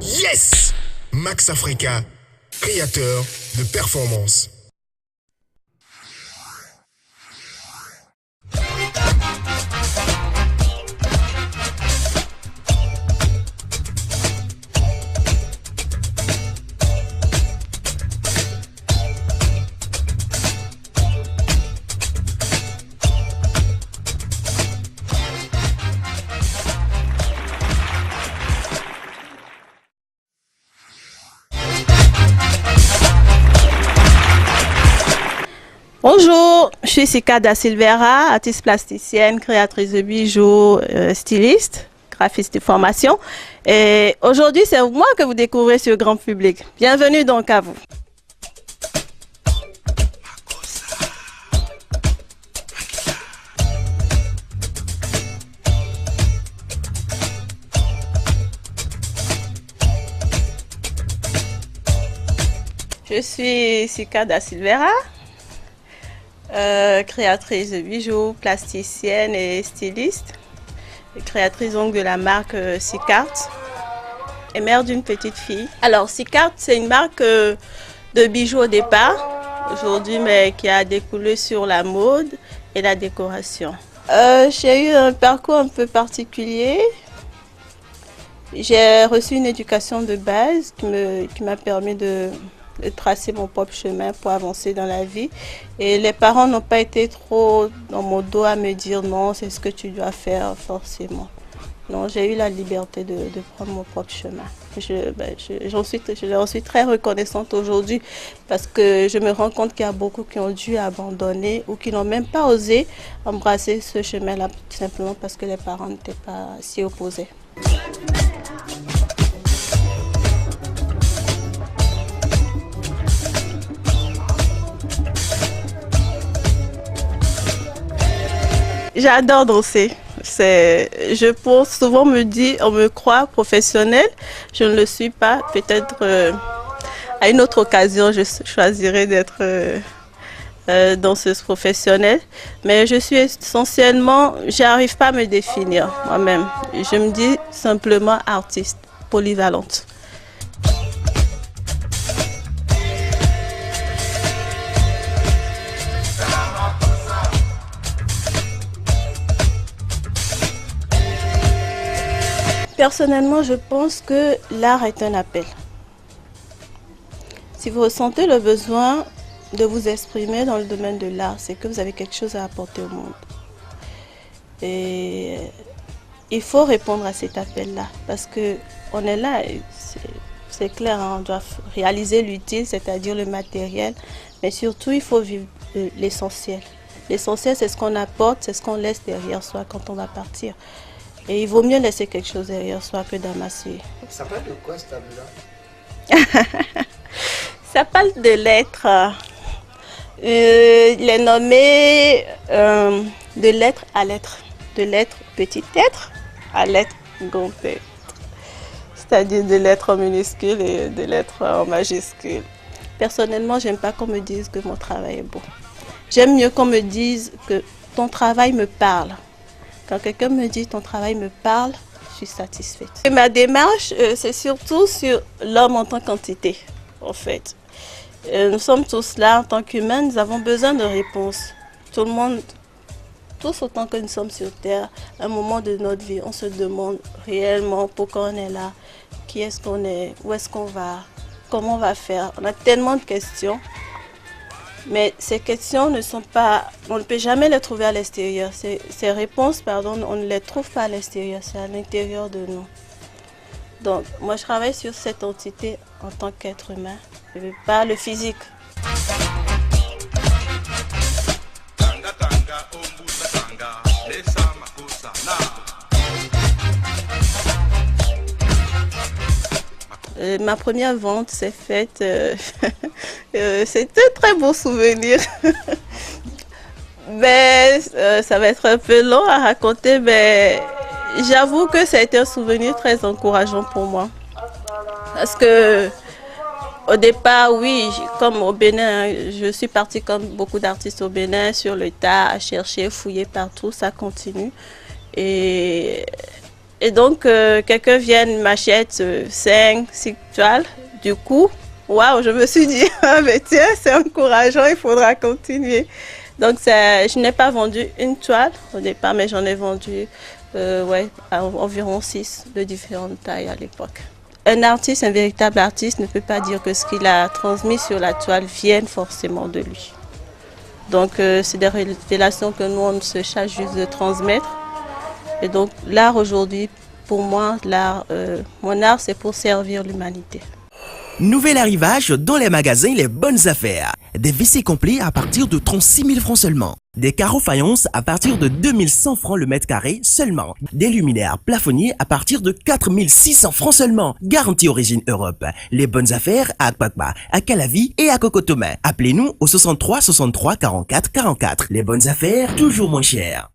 Yes! Max Africa, créateur de performance. Bonjour, je suis Sika Da Silveira, artiste plasticienne, créatrice de bijoux, styliste, graphiste de formation. Et aujourd'hui, c'est moi que vous découvrez sur le grand public. Bienvenue donc à vous. Je suis Sika Da Silveira, créatrice de bijoux, plasticienne et styliste, et créatrice donc de la marque Sicart et mère d'une petite fille. Alors Sicart, c'est une marque de bijoux au départ, aujourd'hui, mais qui a découlé sur la mode et la décoration. J'ai eu un parcours un peu particulier. J'ai reçu une éducation de base qui m'a permis de tracer mon propre chemin pour avancer dans la vie. Et les parents n'ont pas été trop dans mon dos à me dire non, c'est ce que tu dois faire forcément. Non, j'ai eu la liberté de prendre mon propre chemin. Je leur suis très reconnaissante aujourd'hui parce que je me rends compte qu'il y a beaucoup qui ont dû abandonner ou qui n'ont même pas osé embrasser ce chemin-là, tout simplement parce que les parents n'étaient pas si opposés. J'adore danser. Je pense souvent on me croit professionnelle. Je ne le suis pas. Peut-être à une autre occasion, je choisirai d'être danseuse professionnelle. Mais je suis essentiellement, j'arrive pas à me définir moi-même. Je me dis simplement artiste, polyvalente. Personnellement, je pense que l'art est un appel. Si vous ressentez le besoin de vous exprimer dans le domaine de l'art, c'est que vous avez quelque chose à apporter au monde. Et il faut répondre à cet appel-là, parce qu'on est là, c'est clair, hein, on doit réaliser l'utile, c'est-à-dire le matériel, mais surtout il faut vivre l'essentiel. L'essentiel, c'est ce qu'on apporte, c'est ce qu'on laisse derrière soi quand on va partir. Et il vaut mieux laisser quelque chose derrière soi que d'amasser. Ça parle de quoi, ce tableau-là? Ça parle de l'être. Il est nommé de l'être à l'être. De l'être petit être à l'être grand être. C'est-à-dire de l'être en minuscule et de l'être en majuscule. Personnellement, j'aime pas qu'on me dise que mon travail est beau. J'aime mieux qu'on me dise que ton travail me parle. Quand quelqu'un me dit ton travail me parle, je suis satisfaite. Et ma démarche, c'est surtout sur l'homme en tant qu'entité, en fait. Nous sommes tous là en tant qu'humains, nous avons besoin de réponses. Tout le monde, tous autant que nous sommes sur Terre, à un moment de notre vie, on se demande réellement pourquoi on est là, qui est-ce qu'on est, où est-ce qu'on va, comment on va faire. On a tellement de questions. Mais ces questions ne sont pas, on ne peut jamais les trouver à l'extérieur. Ces réponses, pardon, on ne les trouve pas à l'extérieur, c'est à l'intérieur de nous. Donc, moi, je travaille sur cette entité en tant qu'être humain, pas le physique. Ma première vente s'est faite, c'est un très beau souvenir. Mais ça va être un peu long à raconter, mais j'avoue que ça a été un souvenir très encourageant pour moi. Parce que au départ, oui, comme au Bénin, je suis partie comme beaucoup d'artistes au Bénin, sur le tas, à chercher, fouiller partout, ça continue. Et Et donc, quelqu'un vient m'achète 5, 6 toiles. Du coup, waouh, je me suis dit, ah, mais tiens, c'est encourageant, il faudra continuer. Donc, je n'ai pas vendu une toile au départ, mais j'en ai vendu environ 6 de différentes tailles à l'époque. Un artiste, un véritable artiste, ne peut pas dire que ce qu'il a transmis sur la toile vienne forcément de lui. Donc, c'est des révélations que nous, on se charge juste de transmettre. Et donc, l'art aujourd'hui, pour moi, mon art, c'est pour servir l'humanité. Nouvel arrivage dans les magasins Les Bonnes Affaires. Des WC complets à partir de 36 000 francs seulement. Des carreaux faïence à partir de 2100 francs le mètre carré seulement. Des luminaires plafonniers à partir de 4600 francs seulement. Garantie origine Europe. Les Bonnes Affaires à Akpakpa, à Calavi et à Cocotomin. Appelez-nous au 63 63 44 44. Les Bonnes Affaires, toujours moins chères.